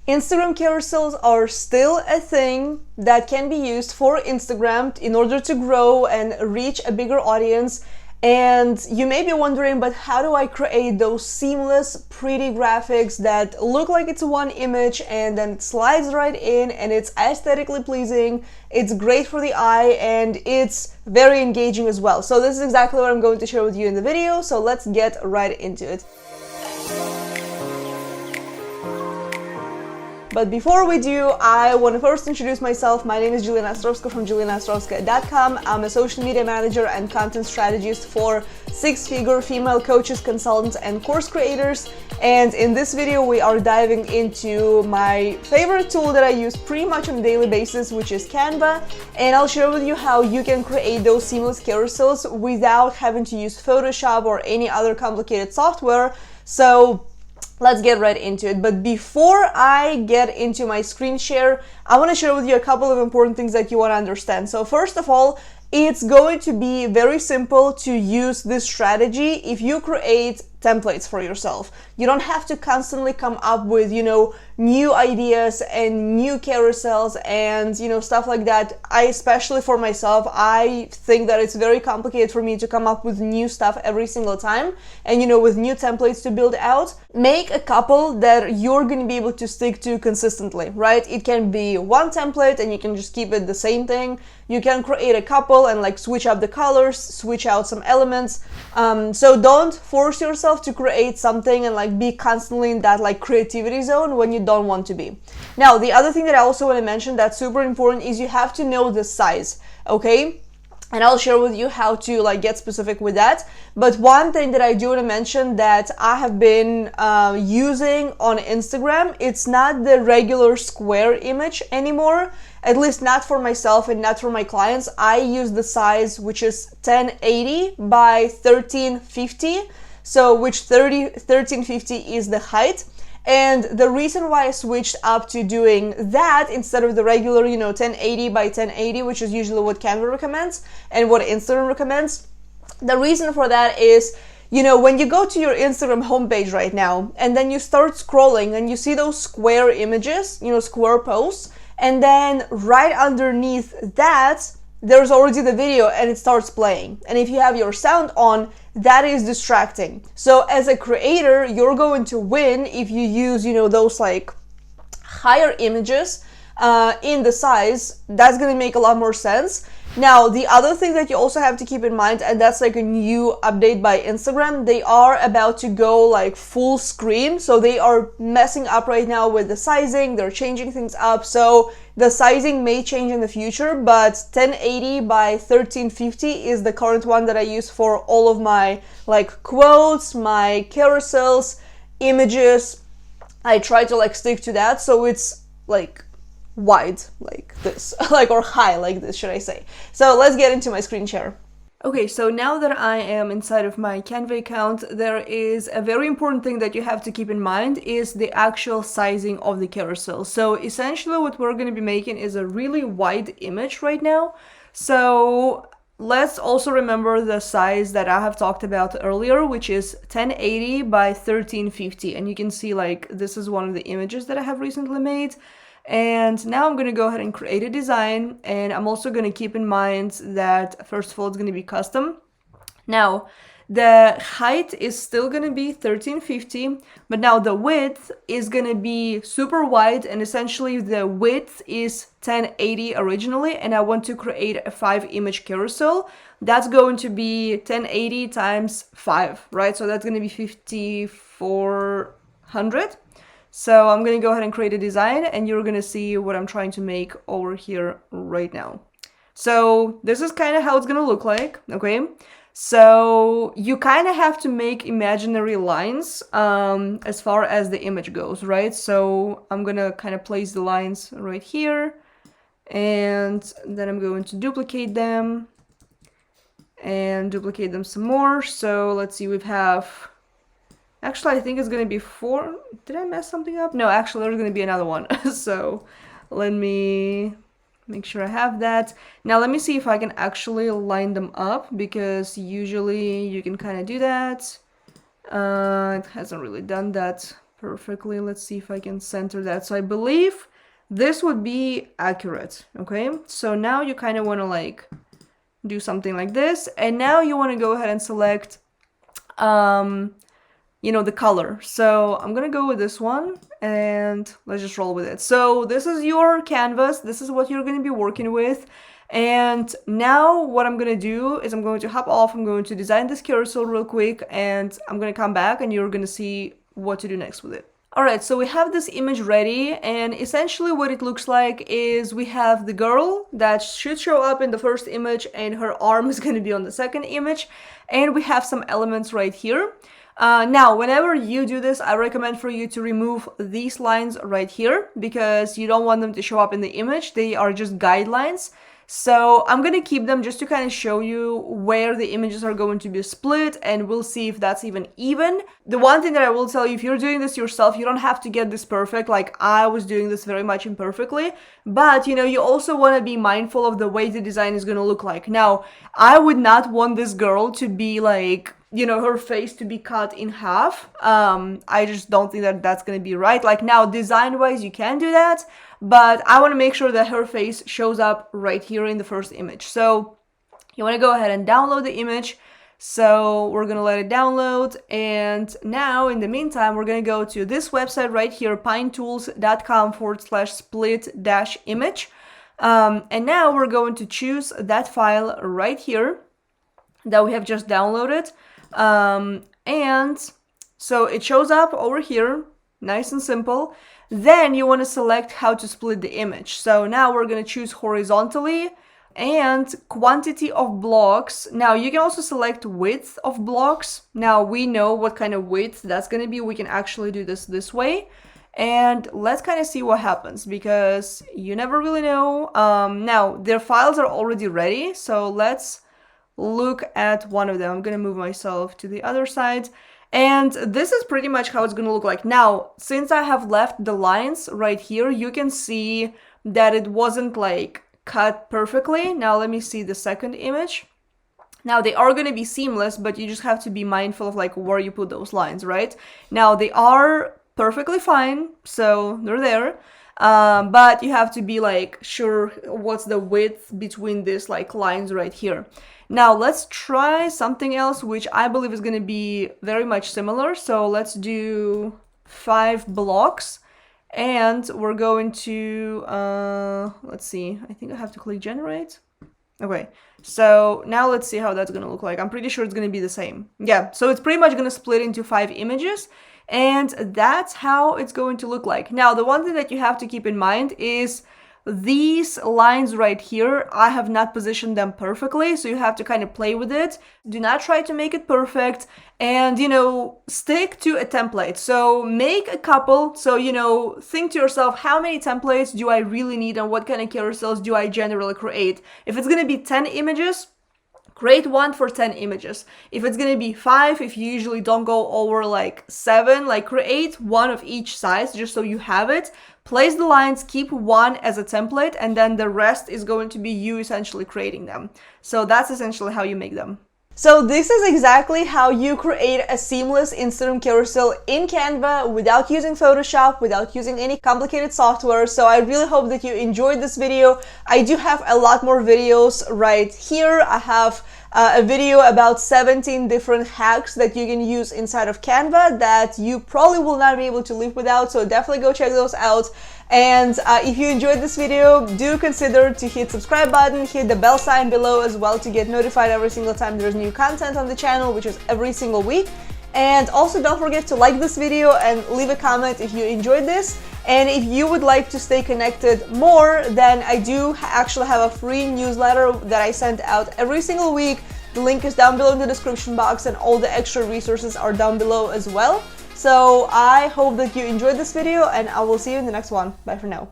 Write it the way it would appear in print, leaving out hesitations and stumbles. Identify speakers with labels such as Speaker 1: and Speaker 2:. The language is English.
Speaker 1: Instagram carousels are still a thing that can be used for Instagram in order to grow and reach a bigger audience. And you may be wondering, but how do I create those seamless, pretty graphics that look like it's one image and then it slides right in and it's aesthetically pleasing, it's great for the eye, and it's very engaging as well. So this is exactly what I'm going to share with you in the video, so let's get right into it. But before we do, I want to first introduce myself. My name is Jelena Ostrovska from JelenaOstrovska.com. I'm a social media manager and content strategist for six-figure female coaches, consultants, and course creators. And in this video, we are diving into my favorite tool that I use pretty much on a daily basis, which is Canva. And I'll share with you how you can create those seamless carousels without having to use Photoshop or any other complicated software. So let's get right into it. But before I get into my screen share, I want to share with you a couple of important things that you want to understand. So first of all, it's going to be very simple to use this strategy if you create templates for yourself. You don't have to constantly come up with, new ideas and new carousels and, stuff like that. Especially for myself, I think that it's very complicated for me to come up with new stuff every single time and, with new templates to build out. Make a couple that you're going to be able to stick to consistently, right? It can be one template and you can just keep it the same thing. You can create a couple and switch up the colors, switch out some elements. So don't force yourself to create something and be constantly in that creativity zone when you don't want to be. Now, the other thing that I also want to mention that's super important is you have to know the size, okay? And I'll share with you how to get specific with that. But one thing that I do want to mention that I have been using on Instagram, it's not the regular square image anymore, at least not for myself and not for my clients. I use the size which is 1080 by 1350. So which 1350 is the height. And the reason why I switched up to doing that instead of the regular, 1080 by 1080, which is usually what Canva recommends and what Instagram recommends, the reason for that is, when you go to your Instagram homepage right now and then you start scrolling and you see those square images, square posts, and then right underneath that, there's already the video and it starts playing. And if you have your sound on, that is distracting. So as a creator, you're going to win if you use, those higher images in the size. That's going to make a lot more sense. Now, the other thing that you also have to keep in mind, and that's a new update by Instagram, they are about to go full screen. So they are messing up right now with the sizing. They're changing things up. So the sizing may change in the future, but 1080 by 1350 is the current one that I use for all of my quotes, my carousels, images. I try to stick to that. So it's wide like this, or high like this, should I say. So let's get into my screen share. Okay, so now that I am inside of my Canva account, there is a very important thing that you have to keep in mind is the actual sizing of the carousel. So essentially what we're going to be making is a really wide image right now. So let's also remember the size that I have talked about earlier, which is 1080 by 1350. And you can see this is one of the images that I have recently made. And now I'm going to go ahead and create a design, and I'm also going to keep in mind that first of all, it's going to be custom. Now, the height is still going to be 1350, but now the width is going to be super wide, and essentially the width is 1080 originally, and I want to create a 5-image carousel. That's going to be 1080 times 5, right? So that's going to be 5400. So I'm going to go ahead and create a design, and you're going to see what I'm trying to make over here right now. So this is kind of how it's going to look like, okay? So you kind of have to make imaginary lines as far as the image goes, right? So I'm going to kind of place the lines right here, and then I'm going to duplicate them and duplicate them some more. So let's see, we have... Actually, I think it's going to be 4. Did I mess something up? No, actually, there's going to be another one. So let me make sure I have that. Now, let me see if I can actually line them up, because usually you can kind of do that. It hasn't really done that perfectly. Let's see if I can center that. So I believe this would be accurate, okay? So now you kind of want to like do something like this, and now you want to go ahead and select you know, the color. So I'm gonna go with this one and let's just roll with it. So this is your canvas, this is what you're gonna be working with. And now what I'm gonna do is I'm going to hop off, I'm going to design this carousel real quick, and I'm gonna come back and you're gonna see what to do next with it. Alright, so we have this image ready, and essentially what it looks like is we have the girl that should show up in the first image and her arm is going to be on the second image, and we have some elements right here. Now, whenever you do this, I recommend for you to remove these lines right here because you don't want them to show up in the image. They are just guidelines. So I'm going to keep them just to kind of show you where the images are going to be split, and we'll see if that's even. The one thing that I will tell you, if you're doing this yourself, you don't have to get this perfect. Like I was doing this very much imperfectly, but you know, you also want to be mindful of the way the design is going to look like. Now, I would not want this girl to be like, you know, her face to be cut in half. I just don't think that that's going to be right. Like now, design wise, you can do that, but I want to make sure that her face shows up right here in the first image. So you want to go ahead and download the image. So we're going to let it download. And now in the meantime, we're going to go to this website right here, pinetools.com/split-image. And now we're going to choose that file right here that we have just downloaded. And so it shows up over here, nice and simple. Then you want to select how to split the image. So now we're going to choose horizontally and quantity of blocks. Now you can also select width of blocks. Now we know what kind of width that's going to be. We can actually do this way. And let's kind of see what happens because you never really know. Now their files are already ready. So let's look at one of them. I'm going to move myself to the other side. And this is pretty much how it's going to look like. Now, since I have left the lines right here, you can see that it wasn't like cut perfectly. Now, let me see the second image. Now, they are going to be seamless, but you just have to be mindful of like where you put those lines, right? Now, they are perfectly fine, so they're there. But you have to be like sure what's the width between these like lines right here. Now let's try something else, which I believe is going to be very much similar. So let's do 5 blocks, and we're going to, let's see, I think I have to click generate. Okay, so now let's see how that's going to look like. I'm pretty sure it's going to be the same. Yeah, so it's pretty much going to split into 5 images, and that's how it's going to look like. Now, the one thing that you have to keep in mind is these lines right here, I have not positioned them perfectly, so you have to kind of play with it. Do not try to make it perfect, and, you know, stick to a template. So make a couple, so, you know, think to yourself, how many templates do I really need and what kind of carousels do I generally create? If it's going to be 10 images, create one for 10 images. If it's going to be 5, if you usually don't go over like 7, like create one of each size just so you have it. Place the lines, keep one as a template, and then the rest is going to be you essentially creating them. So that's essentially how you make them. So this is exactly how you create a seamless Instagram carousel in Canva without using Photoshop, without using any complicated software. So I really hope that you enjoyed this video. I do have a lot more videos right here. I have a video about 17 different hacks that you can use inside of Canva that you probably will not be able to live without, so definitely go check those out. And if you enjoyed this video, do consider to hit subscribe button, hit the bell sign below as well to get notified every single time there's new content on the channel, which is every single week. And also don't forget to like this video and leave a comment if you enjoyed this. And if you would like to stay connected more, then I do actually have a free newsletter that I send out every single week. The link is down below in the description box, and all the extra resources are down below as well. So I hope that you enjoyed this video, and I will see you in the next one. Bye for now.